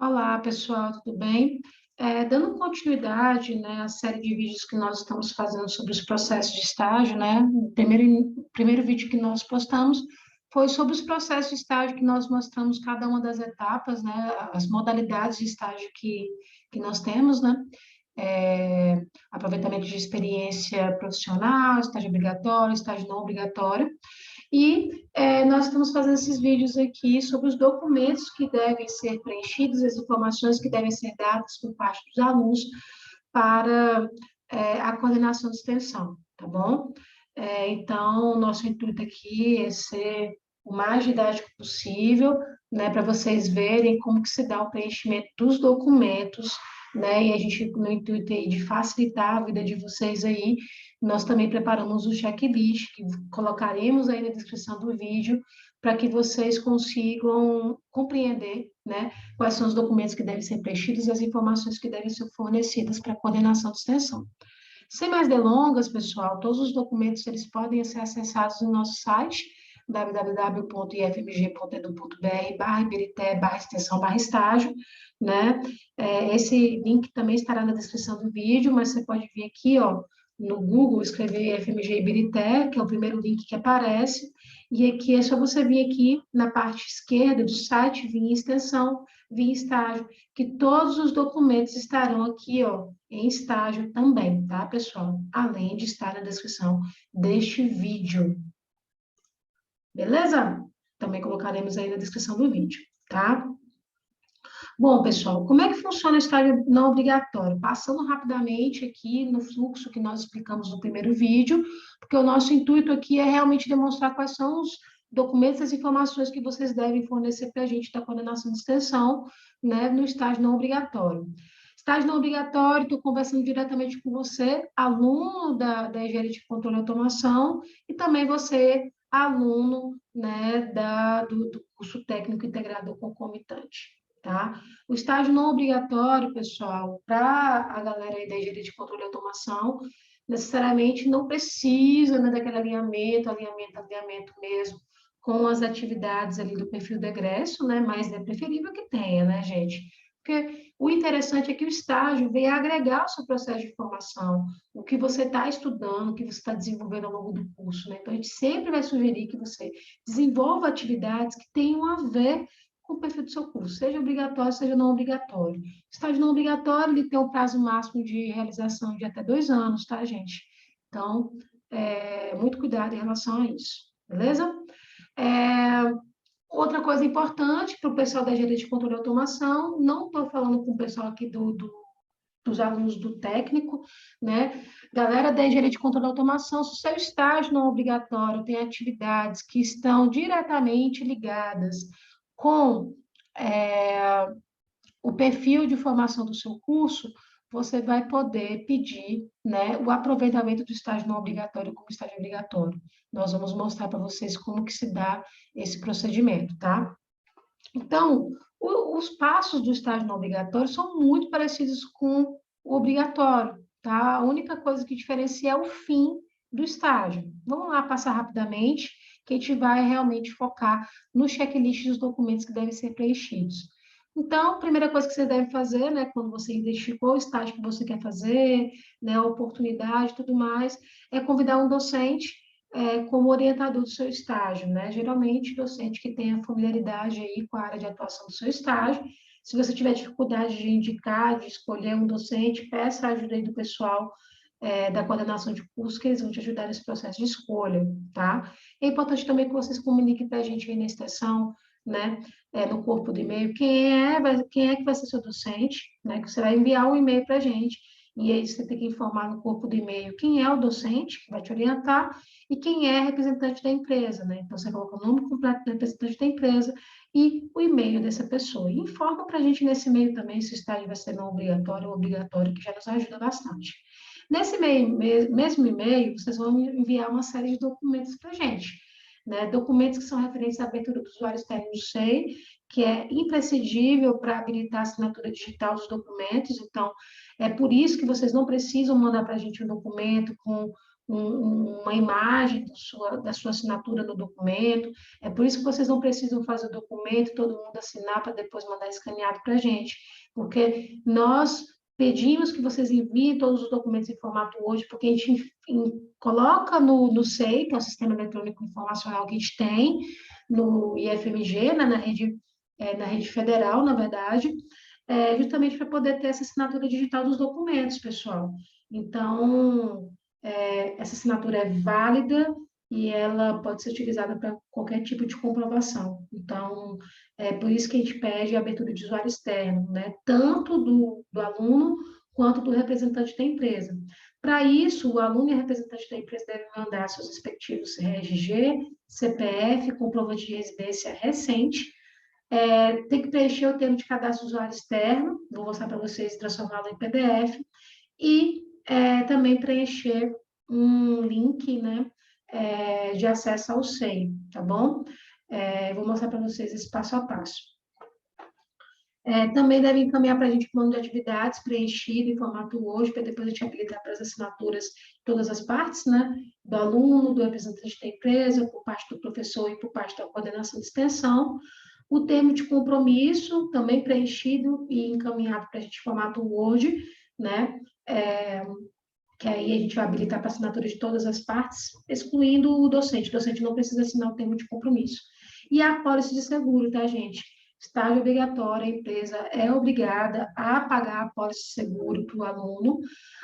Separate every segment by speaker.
Speaker 1: Olá, pessoal, tudo bem? Dando continuidade, né, à série de vídeos que nós estamos fazendo sobre os processos de estágio, né? O primeiro vídeo que nós postamos foi sobre os processos de estágio que nós mostramos cada uma das etapas, né, as modalidades de estágio que nós temos, né? Aproveitamento de experiência profissional, estágio obrigatório, estágio não obrigatório. Nós estamos fazendo esses vídeos aqui sobre os documentos que devem ser preenchidos, as informações que devem ser dadas por parte dos alunos para a coordenação de extensão, tá bom? Então, o nosso intuito aqui é ser o mais didático possível, né, para vocês verem como que se dá o preenchimento dos documentos, né, e a gente, no intuito aí de facilitar a vida de vocês aí, nós também preparamos o checklist, que colocaremos aí na descrição do vídeo, para que vocês consigam compreender, né, quais são os documentos que devem ser preenchidos e as informações que devem ser fornecidas para a coordenação de extensão. Sem mais delongas, pessoal, todos os documentos eles podem ser acessados no nosso site www.ifmg.edu.br/ibirité/extensão/estágio, né? Esse link também estará na descrição do vídeo, mas você pode vir aqui, ó, no Google, escrever FMG Ibirité, que é o primeiro link que aparece, e aqui é só você vir aqui na parte esquerda do site, vir em extensão, vir em estágio, que todos os documentos estarão aqui, ó, em estágio também, tá, pessoal? Além de estar na descrição deste vídeo. Beleza? Também colocaremos aí na descrição do vídeo, tá? Bom, pessoal, como é que funciona o estágio não obrigatório? Passando rapidamente aqui no fluxo que nós explicamos no primeiro vídeo, porque o nosso intuito aqui é realmente demonstrar quais são os documentos, as informações que vocês devem fornecer para a gente da coordenação de extensão, né, no estágio não obrigatório. Estágio não obrigatório, estou conversando diretamente com você, aluno da Engenharia de Controle e Automação, e também você, aluno, né, do curso técnico integrado concomitante, tá? O estágio não obrigatório, pessoal, para a galera aí da engenharia de controle e automação, necessariamente não precisa, né, daquele alinhamento mesmo, com as atividades ali do perfil do egresso, né? Mas é preferível que tenha, né, gente? Porque o interessante é que o estágio vem agregar o seu processo de formação, o que você está estudando, o que você está desenvolvendo ao longo do curso, né? Então, a gente sempre vai sugerir que você desenvolva atividades que tenham a ver com o perfil do seu curso, seja obrigatório, seja não obrigatório. Estágio não obrigatório, ele tem um prazo máximo de realização de até 2 anos, tá, gente? Então, muito cuidado em relação a isso, beleza? É, Outra coisa importante para o pessoal da engenharia de controle e automação, não estou falando com o pessoal aqui dos alunos do técnico, né? Galera da engenharia de controle e automação, se o seu estágio não obrigatório tem atividades que estão diretamente ligadas com é, o perfil de formação do seu curso, você vai poder pedir, né, o aproveitamento do estágio não obrigatório como estágio obrigatório. Nós vamos mostrar para vocês como que se dá esse procedimento, tá? Então, os passos do estágio não obrigatório são muito parecidos com o obrigatório, tá? A única coisa que diferencia é o fim do estágio. Vamos lá passar rapidamente, que a gente vai realmente focar no checklist dos documentos que devem ser preenchidos. Então, a primeira coisa que você deve fazer, né, quando você identificou o estágio que você quer fazer, né, a oportunidade e tudo mais, é convidar um docente como orientador do seu estágio, né? Geralmente, docente que tenha familiaridade aí com a área de atuação do seu estágio. Se você tiver dificuldade de indicar, de escolher um docente, peça a ajuda aí do pessoal da coordenação de curso, que eles vão te ajudar nesse processo de escolha, tá? É importante também que vocês comuniquem para a gente aí na extensão, né, no corpo do e-mail, quem é que vai ser seu docente, né, que você vai enviar um e-mail para a gente, e aí você tem que informar no corpo do e-mail quem é o docente que vai te orientar e quem é representante da empresa, né? Então, você coloca o nome completo do representante da empresa e o e-mail dessa pessoa. E informa para a gente nesse e-mail também se o estágio vai ser não obrigatório ou obrigatório, que já nos ajuda bastante. Nesse mesmo e-mail, vocês vão enviar uma série de documentos para a gente, né? Documentos que são referentes à abertura do usuário externo do SEI, que é imprescindível para habilitar a assinatura digital dos documentos. Então, é por isso que vocês não precisam mandar para a gente um documento com uma imagem da sua assinatura no documento. É por isso que vocês não precisam fazer o documento, todo mundo assinar para depois mandar escaneado para a gente, porque nós pedimos que vocês enviem todos os documentos em formato Word, porque a gente coloca no SEI, que é o Sistema Eletrônico Informacional que a gente tem, no IFMG, né, na rede federal, na verdade, justamente para poder ter essa assinatura digital dos documentos, pessoal. Então, essa assinatura é válida e ela pode ser utilizada para qualquer tipo de comprovação. Então, é por isso que a gente pede a abertura de usuário externo, né? Tanto do aluno quanto do representante da empresa. Para isso, o aluno e o representante da empresa devem mandar seus respectivos RG, CPF, comprovante de residência recente. Tem que preencher o termo de cadastro do usuário externo, vou mostrar para vocês transformá-lo em PDF, e também preencher um link, né, de acesso ao SEI, tá bom? Vou mostrar para vocês esse passo a passo. Também deve encaminhar para a gente o plano de atividades preenchido em formato Word, para depois a gente habilitar para as assinaturas todas as partes, né? Do aluno, do representante da empresa, por parte do professor e por parte da coordenação de extensão. O termo de compromisso, também preenchido e encaminhado para a gente em formato Word, né? Que aí a gente vai habilitar para assinatura de todas as partes, excluindo o docente. O docente não precisa assinar o termo de compromisso. E a apólice de seguro, tá, gente? Estágio obrigatório, a empresa é obrigada a pagar a apólice de seguro para o aluno,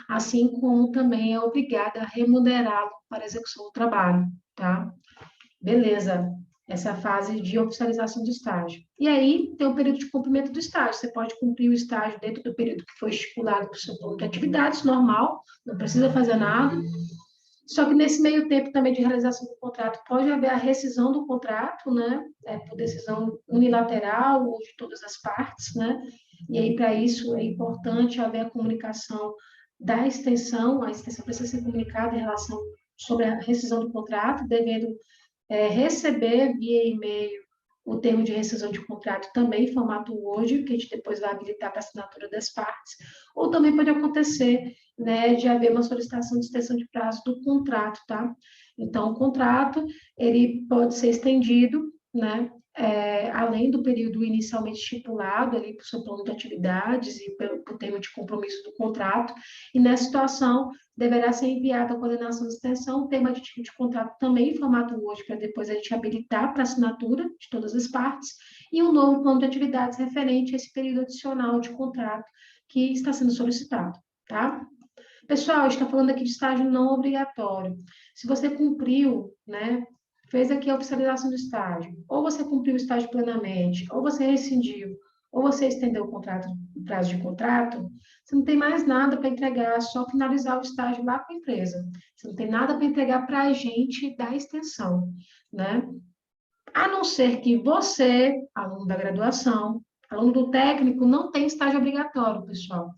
Speaker 1: assim como também é obrigada a remunerá-lo para a execução do trabalho, tá? Beleza, essa é a fase de oficialização do estágio. E aí tem o período de cumprimento do estágio. Você pode cumprir o estágio dentro do período que foi estipulado para o seu plano de atividades, normal, não precisa fazer nada. Só que nesse meio tempo também de realização do contrato, pode haver a rescisão do contrato, né? Por decisão unilateral ou de todas as partes, né? E aí, para isso, é importante haver a comunicação da extensão, a extensão precisa ser comunicada em relação sobre a rescisão do contrato, devendo receber via e-mail o termo de rescisão de contrato também em formato Word, que a gente depois vai habilitar para assinatura das partes, ou também pode acontecer, né, de haver uma solicitação de extensão de prazo do contrato, tá? Então, o contrato, ele pode ser estendido, né, além do período inicialmente estipulado ali para o seu plano de atividades e pelo termo de compromisso do contrato, e nessa situação deverá ser enviado à coordenação de extensão o termo aditivo de contrato também em formato Word, para depois a gente habilitar para assinatura de todas as partes, e um novo plano de atividades referente a esse período adicional de contrato que está sendo solicitado, tá? Pessoal, a gente está falando aqui de estágio não obrigatório. Se você cumpriu, né, fez aqui a oficialização do estágio, ou você cumpriu o estágio plenamente, ou você rescindiu, ou você estendeu o contrato, o prazo de contrato, você não tem mais nada para entregar, só finalizar o estágio lá com a empresa. Você não tem nada para entregar para a gente da extensão, né? A não ser que você, aluno da graduação, aluno do técnico, não tem estágio obrigatório, pessoal.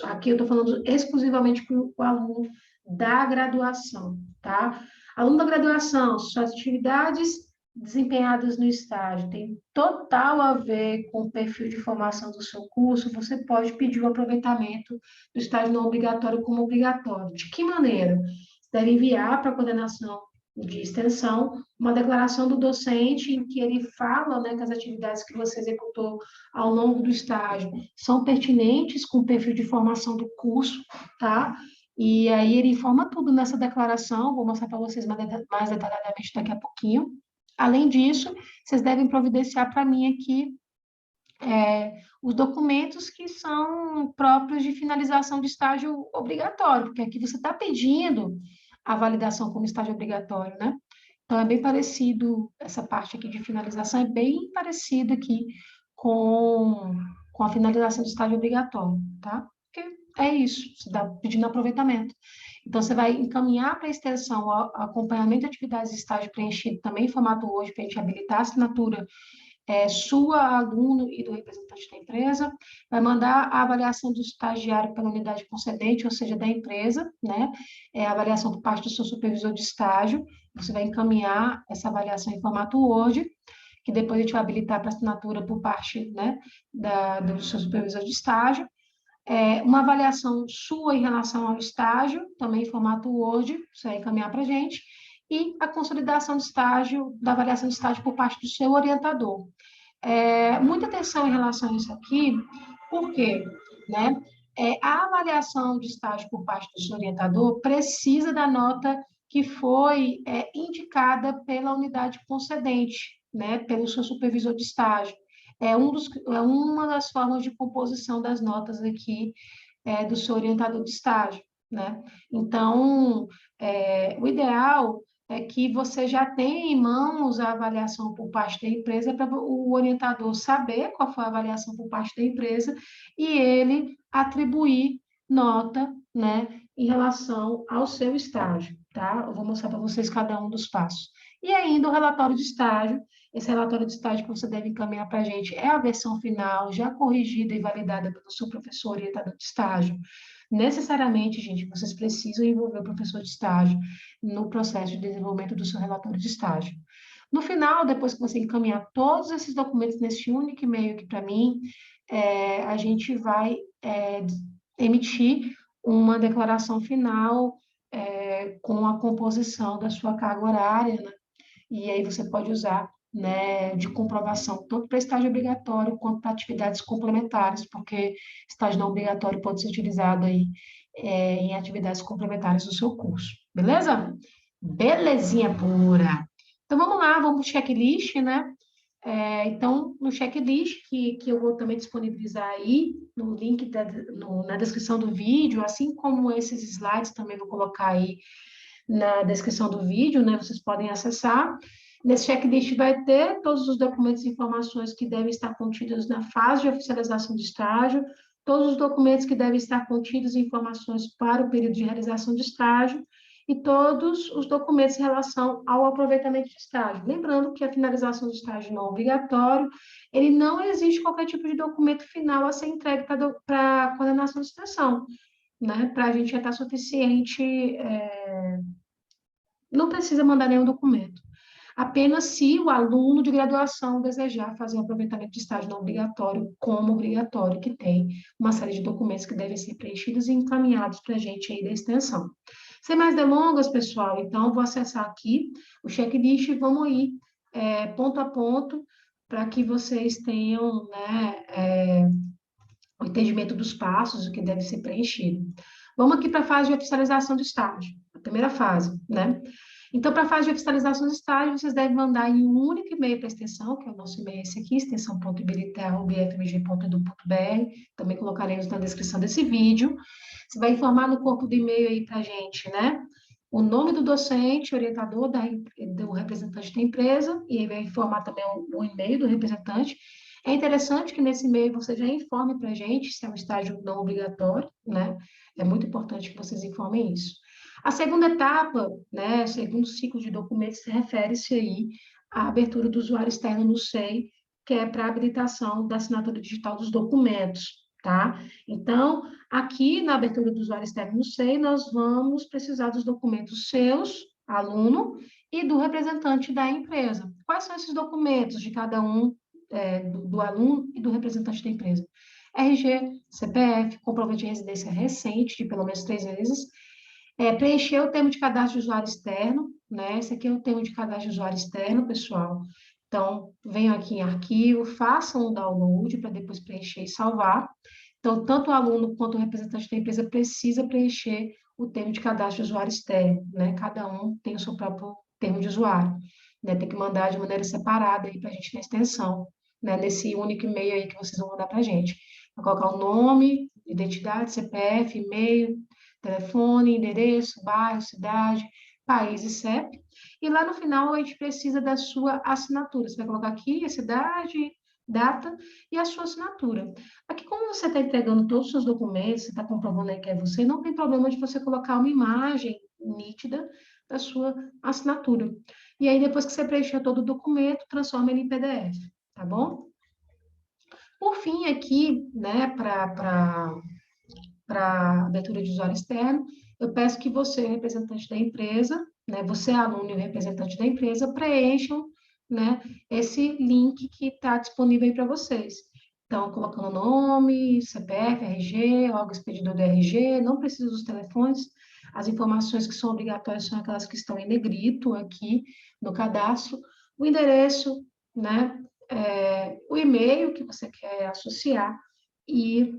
Speaker 1: Aqui eu estou falando exclusivamente para o aluno da graduação, tá? Aluno da graduação, suas atividades desempenhadas no estágio têm total a ver com o perfil de formação do seu curso, você pode pedir o aproveitamento do estágio não obrigatório como obrigatório. De que maneira? Você deve enviar para a coordenação de extensão uma declaração do docente em que ele fala, né, que as atividades que você executou ao longo do estágio são pertinentes com o perfil de formação do curso, tá? E aí ele informa tudo nessa declaração, vou mostrar para vocês mais detalhadamente daqui a pouquinho. Além disso, vocês devem providenciar para mim aqui os documentos que são próprios de finalização de estágio obrigatório, porque aqui você está pedindo a validação como estágio obrigatório, né? Então, é bem parecido, essa parte aqui de finalização é bem parecida aqui com a finalização do estágio obrigatório, tá? Porque é isso, você está pedindo aproveitamento. Então, você vai encaminhar para a extensão o acompanhamento de atividades de estágio preenchido também em formato hoje, para a gente habilitar a assinatura sua, aluno e do representante da empresa, vai mandar a avaliação do estagiário pela unidade concedente, ou seja, da empresa, né? A avaliação por parte do seu supervisor de estágio, você vai encaminhar essa avaliação em formato Word, que depois a gente vai habilitar para assinatura por parte, né, do seu supervisor de estágio. Uma avaliação sua em relação ao estágio, também em formato Word, você vai encaminhar para a gente, e a consolidação de estágio, da avaliação de estágio por parte do seu orientador. Muita atenção em relação a isso aqui, porque, né, a avaliação de estágio por parte do seu orientador precisa da nota que foi indicada pela unidade concedente, né, pelo seu supervisor de estágio. Uma das formas de composição das notas aqui do seu orientador de estágio, né? Então, o ideal é que você já tenha em mãos a avaliação por parte da empresa para o orientador saber qual foi a avaliação por parte da empresa e ele atribuir nota, né, em relação ao seu estágio, tá? Eu vou mostrar para vocês cada um dos passos. E ainda o relatório de estágio. Esse relatório de estágio que você deve encaminhar para a gente é a versão final, já corrigida e validada pelo seu professor orientador de estágio. Necessariamente, gente, vocês precisam envolver o professor de estágio no processo de desenvolvimento do seu relatório de estágio. No final, depois que você encaminhar todos esses documentos nesse único e-mail aqui para mim, a gente vai emitir uma declaração final com a composição da sua carga horária, né? E aí você pode usar, né, de comprovação, tanto para estágio obrigatório quanto para atividades complementares, porque estágio não obrigatório pode ser utilizado aí em atividades complementares do seu curso, beleza? Belezinha pura. Então vamos lá, vamos para o checklist, né? Então, no checklist, que eu vou também disponibilizar aí no link na descrição do vídeo, assim como esses slides também vou colocar aí na descrição do vídeo, né? Vocês podem acessar. Nesse checklist vai ter todos os documentos e informações que devem estar contidos na fase de oficialização de estágio, todos os documentos que devem estar contidos em informações para o período de realização de estágio e todos os documentos em relação ao aproveitamento de estágio. Lembrando que a finalização de estágio não é obrigatório, ele não existe qualquer tipo de documento final a ser entregue para a coordenação de extensão, né? Para a gente já estar suficiente, não precisa mandar nenhum documento. Apenas se o aluno de graduação desejar fazer um aproveitamento de estágio não obrigatório, como obrigatório, que tem uma série de documentos que devem ser preenchidos e encaminhados para a gente aí da extensão. Sem mais delongas, pessoal, então vou acessar aqui o checklist e vamos ir ponto a ponto para que vocês tenham, né, o entendimento dos passos, o que deve ser preenchido. Vamos aqui para a fase de oficialização do estágio, a primeira fase, né? Então, para a fase de oficialização do estágio, vocês devem mandar em um único e-mail para a extensão, que é o nosso e-mail esse aqui, extensão.ibit.fmg.edu.br, também colocaremos na descrição desse vídeo. Você vai informar no corpo do e-mail aí para a gente, né? O nome do docente, orientador do representante da empresa, e aí vai informar também o e-mail do representante. É interessante que nesse e-mail você já informe para a gente se é um estágio não obrigatório, né? É muito importante que vocês informem isso. A segunda etapa, né, o segundo ciclo de documentos, refere-se aí à abertura do usuário externo no SEI, que é para a habilitação da assinatura digital dos documentos, tá? Então, aqui na abertura do usuário externo no SEI, nós vamos precisar dos documentos seus, aluno, e do representante da empresa. Quais são esses documentos de cada um, do aluno e do representante da empresa? RG, CPF, comprovante de residência recente, de pelo menos 3 meses, preencher o termo de cadastro de usuário externo, né? Esse aqui é o termo de cadastro de usuário externo, pessoal. Então, venham aqui em arquivo, façam um download para depois preencher e salvar. Então, tanto o aluno quanto o representante da empresa precisa preencher o termo de cadastro de usuário externo, né? Cada um tem o seu próprio termo de usuário, né? Tem que mandar de maneira separada aí para a gente na extensão, né? Nesse único e-mail aí que vocês vão mandar para a gente. Vai colocar o nome, identidade, CPF, e-mail, telefone, endereço, bairro, cidade, país e CEP. E lá no final a gente precisa da sua assinatura. Você vai colocar aqui a cidade, data e a sua assinatura. Aqui, como você está entregando todos os seus documentos, você está comprovando aí que é você, não tem problema de você colocar uma imagem nítida da sua assinatura. E aí, depois que você preencher todo o documento, transforma ele em PDF, tá bom? Por fim, aqui, né, para abertura de usuário externo, eu peço que você, representante da empresa, né, você, aluno e o representante da empresa, preencham, né, esse link que está disponível aí para vocês. Então, colocando nome, CPF, RG, órgão expedidor do RG, não precisa dos telefones. As informações que são obrigatórias são aquelas que estão em negrito aqui no cadastro. O endereço, né? O e-mail que você quer associar e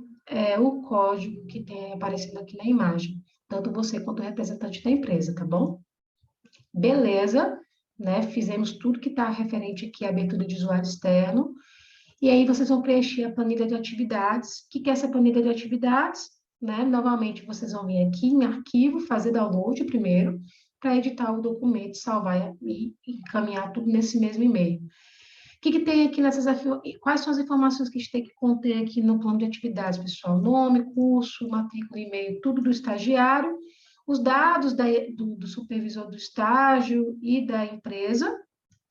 Speaker 1: o código que tem aparecendo aqui na imagem, tanto você quanto o representante da empresa, tá bom? Beleza, né? Fizemos tudo que está referente aqui à abertura de usuário externo. E aí vocês vão preencher a planilha de atividades. O que é essa planilha de atividades? Né? Novamente, vocês vão vir aqui em arquivo, fazer download primeiro, para editar o documento, salvar e encaminhar tudo nesse mesmo e-mail. O que tem aqui quais são as informações que a gente tem que conter aqui no plano de atividades, pessoal? Nome, curso, matrícula, e-mail, tudo do estagiário, os dados do supervisor do estágio e da empresa,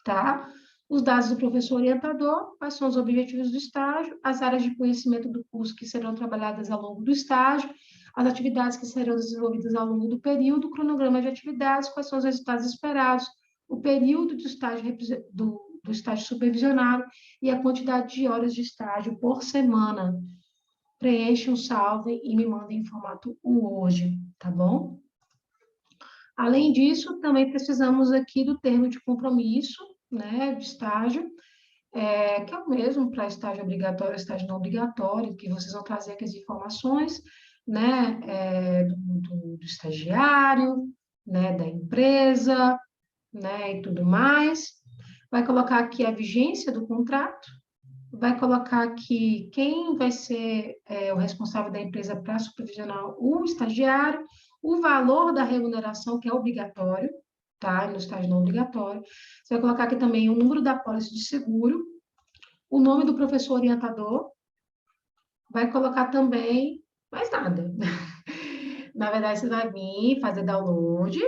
Speaker 1: tá? Os dados do professor orientador, quais são os objetivos do estágio, as áreas de conhecimento do curso que serão trabalhadas ao longo do estágio, as atividades que serão desenvolvidas ao longo do período, o cronograma de atividades, quais são os resultados esperados, o período do estágio supervisionado e a quantidade de horas de estágio por semana. Preencham, salvem e me mandem em formato Word, tá bom? Além disso, também precisamos aqui do termo de compromisso, né, de estágio, que é o mesmo para estágio obrigatório e estágio não obrigatório, que vocês vão trazer aqui as informações, né, do estagiário, né, da empresa, né, e tudo mais. Vai colocar aqui a vigência do contrato, vai colocar aqui quem vai ser o responsável da empresa para supervisionar o estagiário, o valor da remuneração, que é obrigatório, tá? No estágio não obrigatório. Você vai colocar aqui também o número da apólice de seguro, o nome do professor orientador, vai colocar também mais nada. Na verdade, você vai vir fazer download,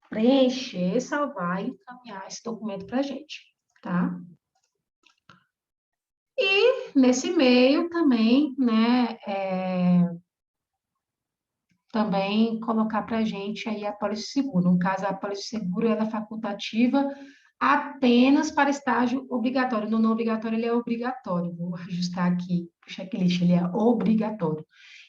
Speaker 1: preencher, salvar e encaminhar esse documento para a gente, tá? E nesse e-mail também, né, também colocar para a gente aí a pólice seguro. No caso, a pólice seguro ela é facultativa apenas para estágio obrigatório. No não obrigatório, ele é obrigatório. Vou ajustar aqui o checklist, ele é obrigatório.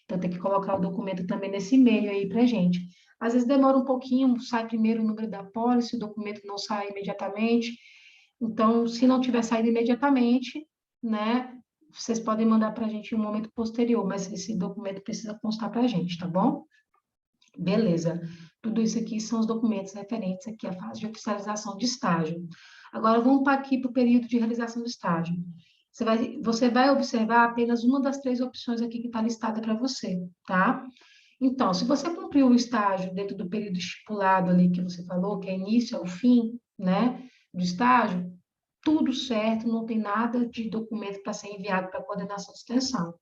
Speaker 1: Então, tem que colocar o documento também nesse e-mail aí para a gente. Às vezes demora um pouquinho, sai primeiro o número da pólice, o documento não sai imediatamente. Então, se não tiver saído imediatamente, né, vocês podem mandar para a gente em um momento posterior, mas esse documento precisa constar para a gente, tá bom? Beleza. Tudo isso aqui são os documentos referentes aqui à fase de oficialização de estágio. Agora, vamos para aqui para o período de realização do estágio. Você vai observar apenas uma das três opções aqui que está listada para você, tá? Então, se você cumpriu o estágio dentro do período estipulado ali que você falou, que é início ao fim, né, do estágio, tudo certo, não tem nada de documento para ser enviado para a coordenação de extensão.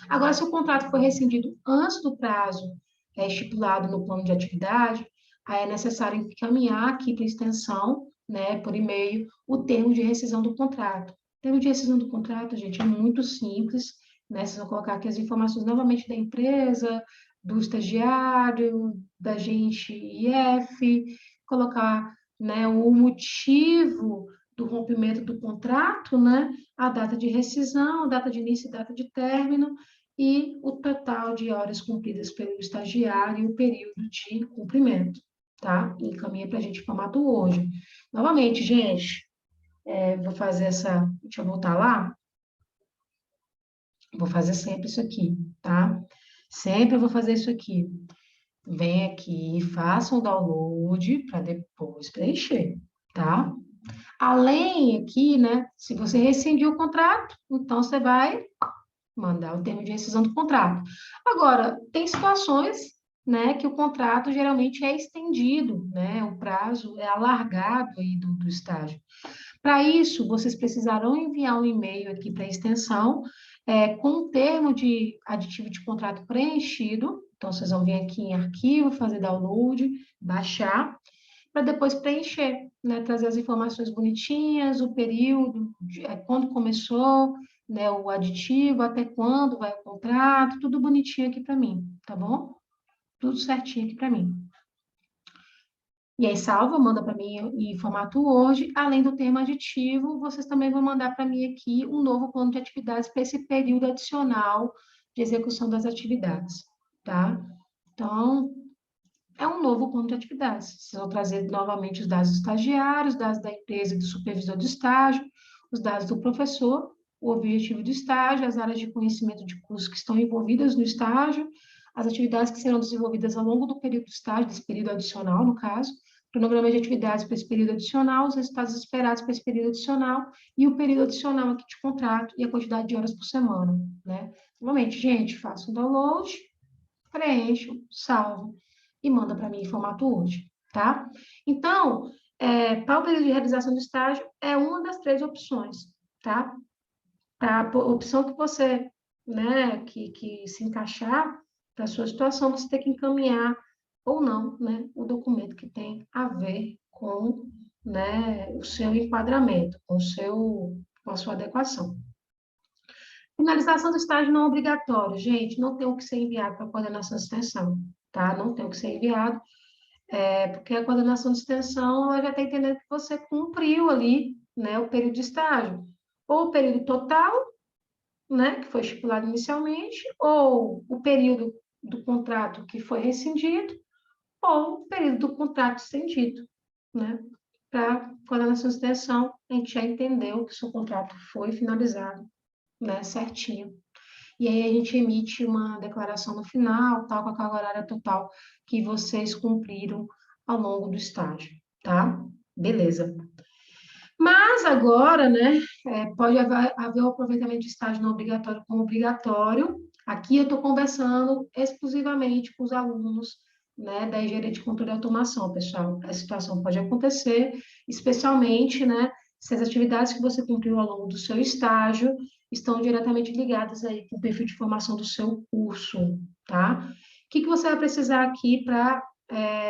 Speaker 1: Agora, se o contrato foi rescindido antes do prazo estipulado no plano de atividade, aí é necessário encaminhar aqui para a extensão, né, por e-mail, o termo de rescisão do contrato. O termo de rescisão do contrato, gente, é muito simples, né? Vocês vão colocar aqui as informações novamente da empresa, do estagiário, da agente IF, colocar, né, o motivo do rompimento do contrato, né, a data de rescisão, data de início e data de término, e o total de horas cumpridas pelo estagiário e o período de cumprimento, tá? E encaminha para a gente em formato hoje. Novamente, gente, vou fazer essa. Deixa eu voltar lá. Vou fazer sempre isso aqui, tá? Sempre eu vou fazer isso aqui. Vem aqui, faça o download para depois preencher, tá? Além aqui, né? Se você rescindiu o contrato, então você vai mandar o termo de rescisão do contrato. Agora, tem situações, né, que o contrato geralmente é estendido, né, o prazo é alargado aí do estágio. Para isso, vocês precisarão enviar um e-mail aqui para a extensão, com o termo de aditivo de contrato preenchido. Então, vocês vão vir aqui em arquivo, fazer download, baixar, para depois preencher, né? Trazer as informações bonitinhas, o período, quando começou, né? O aditivo, até quando vai o contrato, tudo bonitinho aqui para mim, tá bom? Tudo certinho aqui para mim. E aí salva, manda para mim em formato Word. Além do termo aditivo, vocês também vão mandar para mim aqui um novo plano de atividades para esse período adicional de execução das atividades, tá? Então, é um novo plano de atividades. Vocês vão trazer novamente os dados do estagiário, os dados da empresa e do supervisor do estágio, os dados do professor, o objetivo do estágio, as áreas de conhecimento de curso que estão envolvidas no estágio, as atividades que serão desenvolvidas ao longo do período do estágio, desse período adicional, no caso, cronograma de atividades para esse período adicional, os resultados esperados para esse período adicional e o período adicional aqui de contrato e a quantidade de horas por semana, né? Novamente, gente, faça um download, preencho, salvo e manda para mim em formato Word, tá? Então, para o período de realização do estágio, é uma das 3 opções, tá? A opção que você, né, que se encaixar para a sua situação, você tem que encaminhar ou não, né, o documento que tem a ver com, né, o seu enquadramento, com a sua adequação. Finalização do estágio não obrigatório. Gente, não tem o que ser enviado para a coordenação de extensão, tá? Não tem o que ser enviado, porque a coordenação de extensão ela já está entendendo que você cumpriu ali, né, o período de estágio. Ou o período total, né, que foi estipulado inicialmente, ou o período do contrato que foi rescindido, ou o período do contrato estendido, né? Para a coordenação de extensão, a gente já entendeu que o seu contrato foi finalizado, né, certinho. E aí a gente emite uma declaração no final, tal, com a carga horária total que vocês cumpriram ao longo do estágio, tá? Beleza. Mas agora, né, pode haver o aproveitamento de estágio não obrigatório como obrigatório. Aqui eu estou conversando exclusivamente com os alunos, né, da engenharia de controle e automação, pessoal. A situação pode acontecer, especialmente, né, se as atividades que você cumpriu ao longo do seu estágio estão diretamente ligadas aí com o perfil de formação do seu curso, tá? O que você vai precisar aqui para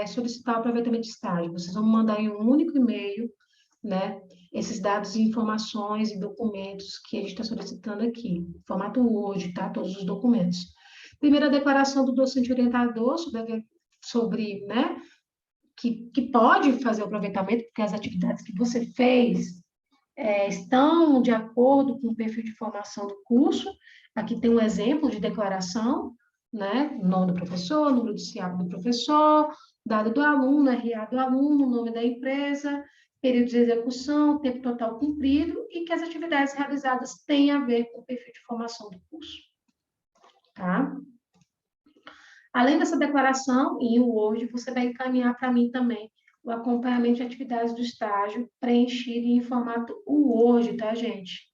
Speaker 1: solicitar o aproveitamento de estágio? Vocês vão mandar em um único e-mail, né, esses dados e informações e documentos que a gente está solicitando aqui, formato Word, tá? Todos os documentos. Primeira declaração do docente orientador sobre, né, que pode fazer o aproveitamento, porque as atividades que você fez estão de acordo com o perfil de formação do curso. Aqui tem um exemplo de declaração, né? Nome do professor, número do CIAP do professor, dado do aluno, RA do aluno, nome da empresa, período de execução, tempo total cumprido e que as atividades realizadas têm a ver com o perfil de formação do curso, tá? Além dessa declaração, em Word, você vai encaminhar para mim também o acompanhamento de atividades do estágio preenchido em formato Word, tá, gente?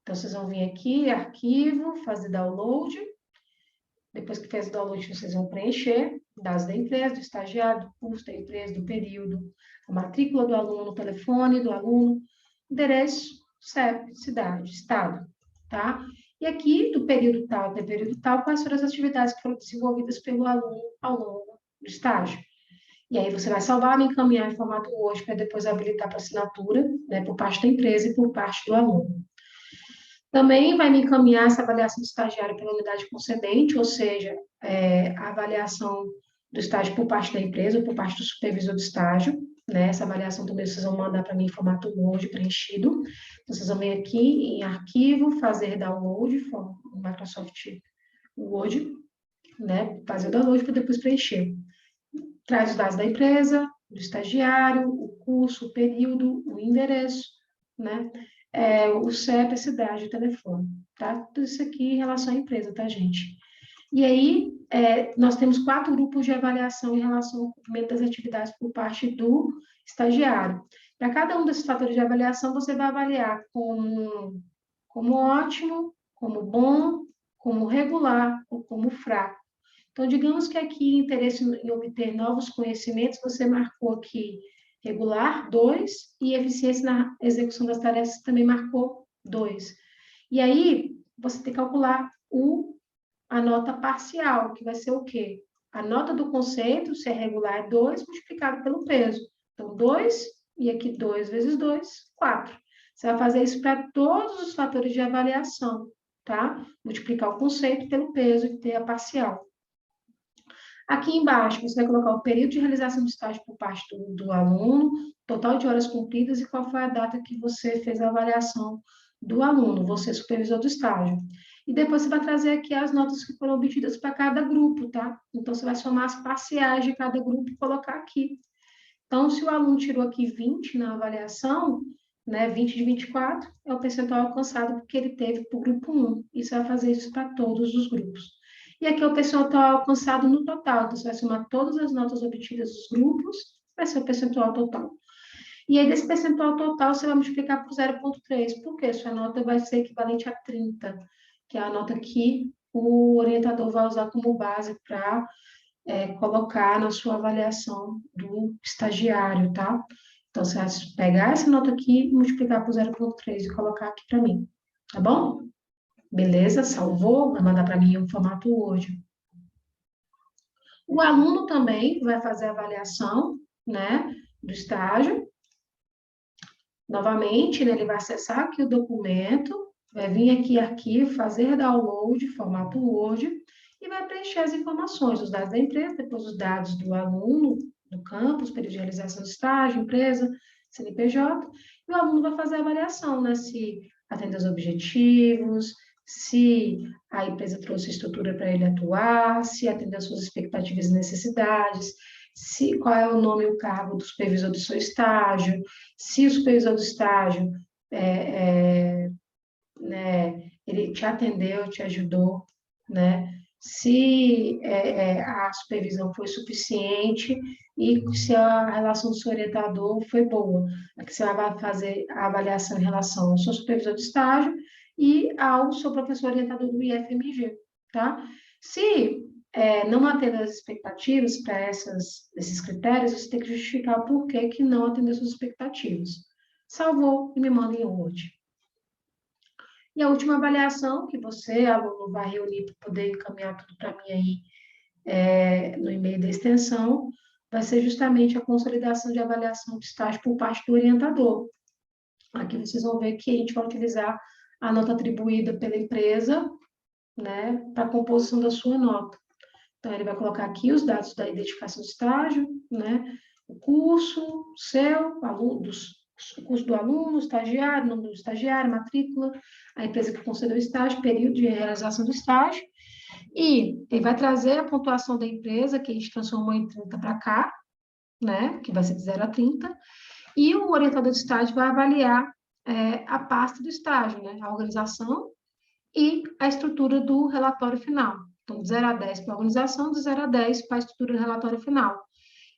Speaker 1: Então, vocês vão vir aqui, arquivo, fazer download. Depois que fez o download, vocês vão preencher dados da empresa, do estagiário, do curso da empresa, do período, a matrícula do aluno, o telefone do aluno, endereço, CEP, cidade, estado, tá? E aqui, do período tal até período tal, quais foram as atividades que foram desenvolvidas pelo aluno ao longo do estágio. E aí você vai salvar e encaminhar em formato Word para depois habilitar para assinatura, né, por parte da empresa e por parte do aluno. Também vai me encaminhar essa avaliação do estagiário pela unidade concedente, ou seja, a avaliação do estágio por parte da empresa ou por parte do supervisor do estágio, né? Essa avaliação também vocês vão mandar para mim em formato Word preenchido. Vocês vão vir aqui em arquivo, fazer download, Microsoft Word, né? Fazer o download para depois preencher. Traz os dados da empresa, do estagiário, o curso, o período, o endereço, né? O CEP, a cidade, o telefone, tá? Tudo isso aqui em relação à empresa, tá, gente? E aí, nós temos 4 grupos de avaliação em relação ao cumprimento das atividades por parte do estagiário. Para cada um desses fatores de avaliação, você vai avaliar como ótimo, como bom, como regular ou como fraco. Então, digamos que aqui, interesse em obter novos conhecimentos, você marcou aqui regular, 2, e eficiência na execução das tarefas também marcou 2. E aí, você tem que calcular a nota parcial, que vai ser o quê? A nota do conceito, se é regular, é 2 multiplicado pelo peso. Então, 2, e aqui 2 vezes 2, 4. Você vai fazer isso para todos os fatores de avaliação, tá? Multiplicar o conceito pelo peso e ter a parcial. Aqui embaixo, você vai colocar o período de realização do estágio por parte do aluno, total de horas cumpridas e qual foi a data que você fez a avaliação do aluno, você supervisor do estágio. E depois você vai trazer aqui as notas que foram obtidas para cada grupo, tá? Então, você vai somar as parciais de cada grupo e colocar aqui. Então, se o aluno tirou aqui 20 na avaliação, né, 20 de 24 é o percentual alcançado porque ele teve para o grupo 1. E você vai fazer isso para todos os grupos. E aqui é o percentual alcançado no total. Então, você vai somar todas as notas obtidas dos grupos, vai ser o percentual total. E aí, desse percentual total, você vai multiplicar por 0,3, porque sua nota vai ser equivalente a 30, que é a nota que o orientador vai usar como base para colocar na sua avaliação do estagiário, tá? Então, você vai pegar essa nota aqui, multiplicar por 0,3 e colocar aqui para mim, tá bom? Beleza? Salvou? Vai mandar para mim o formato Word. O aluno também vai fazer a avaliação, né, do estágio. Novamente, né, ele vai acessar aqui o documento, vai vir aqui arquivo, fazer download, formato Word, e vai preencher as informações, os dados da empresa, depois os dados do aluno, do campus, período de realização do estágio, empresa, CNPJ, e o aluno vai fazer a avaliação, né, se atende aos objetivos, se a empresa trouxe estrutura para ele atuar, se atende às suas expectativas e necessidades, se, qual é o nome e o cargo do supervisor do seu estágio, se o supervisor do estágio né, ele te atendeu, te ajudou, né? Se a supervisão foi suficiente e se a relação do seu orientador foi boa. Aqui você vai fazer a avaliação em relação ao seu supervisor de estágio e ao seu professor orientador do IFMG, tá? Se não atender as expectativas para esses critérios, você tem que justificar o porquê que não atendeu suas expectativas. Salvou e me manda em Word. E a última avaliação que você, aluno, vai reunir para poder encaminhar tudo para mim aí no e-mail da extensão, vai ser justamente a consolidação de avaliação de estágio por parte do orientador. Aqui vocês vão ver que a gente vai utilizar a nota atribuída pela empresa, né, para a composição da sua nota. Então, ele vai colocar aqui os dados da identificação do estágio, né, o curso seu, alunos, o curso do aluno, estagiário, nome do estagiário, matrícula, a empresa que concedeu o estágio, período de realização do estágio, e ele vai trazer a pontuação da empresa, que a gente transformou em 30 para cá, né, que vai ser de 0 a 30, e o orientador de estágio vai avaliar a pasta do estágio, né, a organização e a estrutura do relatório final. Então, de 0 a 10 para a organização, de 0 a 10 para a estrutura do relatório final.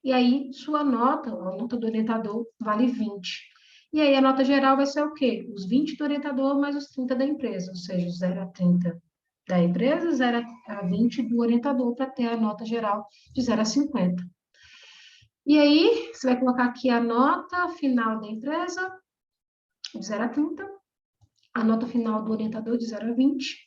Speaker 1: E aí, sua nota, a nota do orientador, vale 20. E aí, a nota geral vai ser o quê? Os 20 do orientador mais os 30 da empresa, ou seja, 0 a 30 da empresa, 0 a 20 do orientador, para ter a nota geral de 0 a 50. E aí, você vai colocar aqui a nota final da empresa, de 0 a 30, a nota final do orientador, de 0 a 20,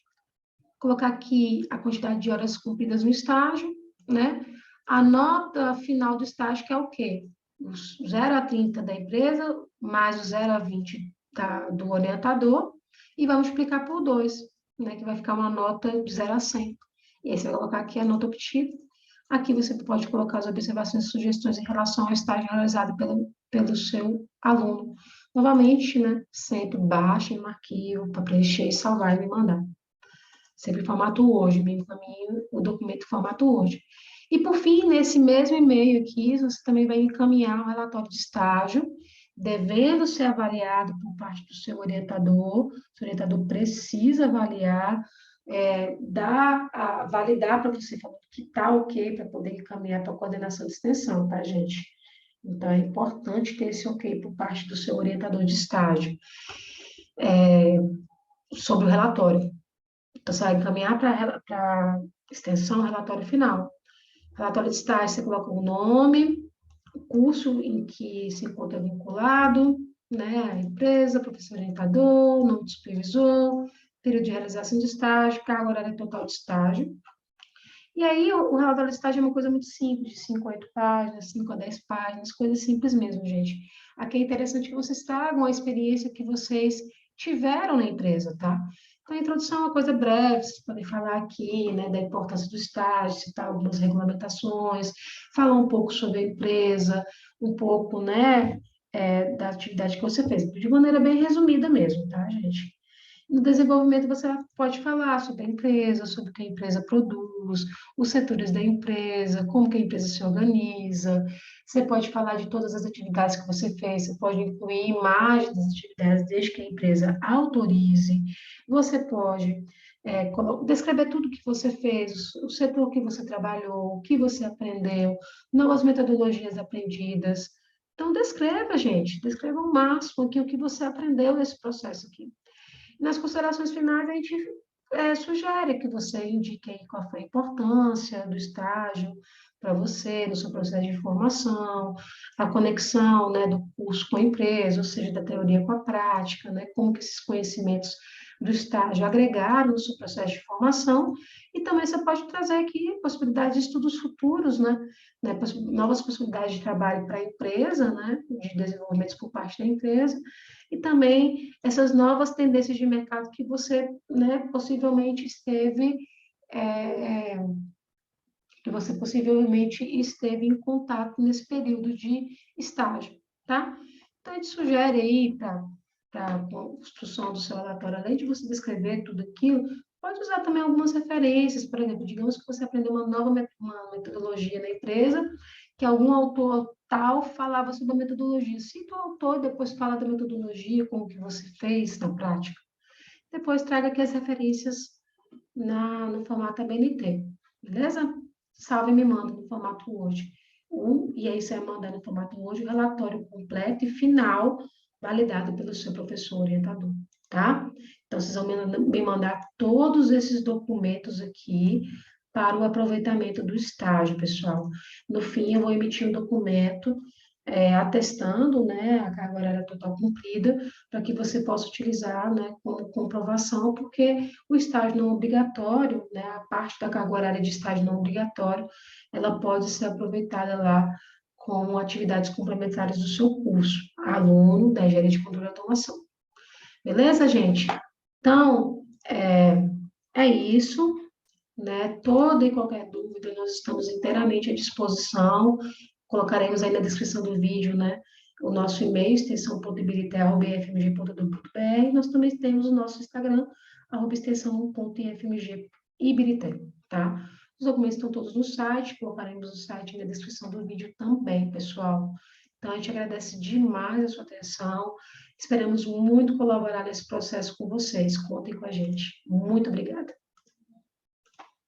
Speaker 1: colocar aqui a quantidade de horas cumpridas no estágio, né? A nota final do estágio, que é o quê? Os 0 a 30 da empresa, mais o 0 a 20 do orientador, e vamos multiplicar por 2, né? Que vai ficar uma nota de 0 a 100. E aí você vai colocar aqui a nota obtida. Aqui você pode colocar as observações e sugestões em relação ao estágio realizado pelo seu aluno. Novamente, né? Sempre baixe no arquivo para preencher, salvar e me mandar. Sempre formato Word, me encaminho o documento formato Word. E, por fim, nesse mesmo e-mail aqui, você também vai encaminhar um relatório de estágio, devendo ser avaliado por parte do seu orientador. O seu orientador precisa avaliar, validar para você, falando que está ok, para poder encaminhar para a coordenação de extensão, tá, gente? Então, é importante ter esse ok por parte do seu orientador de estágio sobre o relatório. Então, você vai encaminhar para a extensão relatório final. Relatório de estágio, você coloca o nome, o curso em que se encontra vinculado, né, a empresa, professor orientador, nome do supervisor, período de realização de estágio, carga horária total de estágio. E aí, o relatório de estágio é uma coisa muito simples, de 5 a 8 páginas, 5 a 10 páginas, coisa simples mesmo, gente. Aqui é interessante que vocês tragam a experiência que vocês tiveram na empresa, tá? Então, a introdução é uma coisa breve, vocês podem falar aqui, né, da importância do estágio, citar algumas regulamentações, falar um pouco sobre a empresa, um pouco, né, da atividade que você fez, de maneira bem resumida mesmo, tá, gente? No desenvolvimento, você pode falar sobre a empresa, sobre o que a empresa produz, os setores da empresa, como que a empresa se organiza. Você pode falar de todas as atividades que você fez, você pode incluir imagens das atividades, desde que a empresa autorize. Você pode descrever tudo que você fez, o setor que você trabalhou, o que você aprendeu, novas metodologias aprendidas. Então, descreva, gente, descreva o máximo aqui o que você aprendeu nesse processo aqui. Nas considerações finais, a gente sugere que você indique aí qual foi a importância do estágio para você, no seu processo de formação, a conexão, né, do curso com a empresa, ou seja, da teoria com a prática, né, como que esses conhecimentos do estágio agregaram no seu processo de formação, e também você pode trazer aqui possibilidades de estudos futuros, novas possibilidades de trabalho para a empresa, né, de desenvolvimentos por parte da empresa, e também essas novas tendências de mercado que você, né, possivelmente esteve, é, é, que você possivelmente esteve em contato nesse período de estágio, tá? Então, a gente sugere aí para a construção do seu relatório, além de você descrever tudo aquilo, pode usar também algumas referências, por exemplo, digamos que você aprendeu uma nova uma metodologia na empresa, que algum autor tal falava sobre a metodologia. Cita o autor, depois fala da metodologia, como que você fez na prática. Depois traga aqui as referências no formato ABNT, beleza? Salve e me manda no formato Word. E aí você vai mandar no formato Word o relatório completo e final, validado pelo seu professor orientador, tá? Então, vocês vão me mandar todos esses documentos aqui para o aproveitamento do estágio, pessoal. No fim, eu vou emitir um documento atestando, né, a carga horária total cumprida, para que você possa utilizar, né, como comprovação, porque o estágio não obrigatório, né, a parte da carga horária de estágio não obrigatório, ela pode ser aproveitada lá como atividades complementares do seu curso, aluno da Engenharia de Controle e Automação. Beleza, gente? Então, é isso, né? Toda e qualquer dúvida, nós estamos inteiramente à disposição. Colocaremos aí na descrição do vídeo, né? O nosso e-mail, extensão.ibirité@ifmg.edu.br. Nós também temos o nosso Instagram, @extensão.ifmg.ibirité, tá? Os documentos estão todos no site, colocaremos o site na descrição do vídeo também, pessoal. Então, a gente agradece demais a sua atenção. Esperamos muito colaborar nesse processo com vocês. Contem com a gente. Muito obrigada.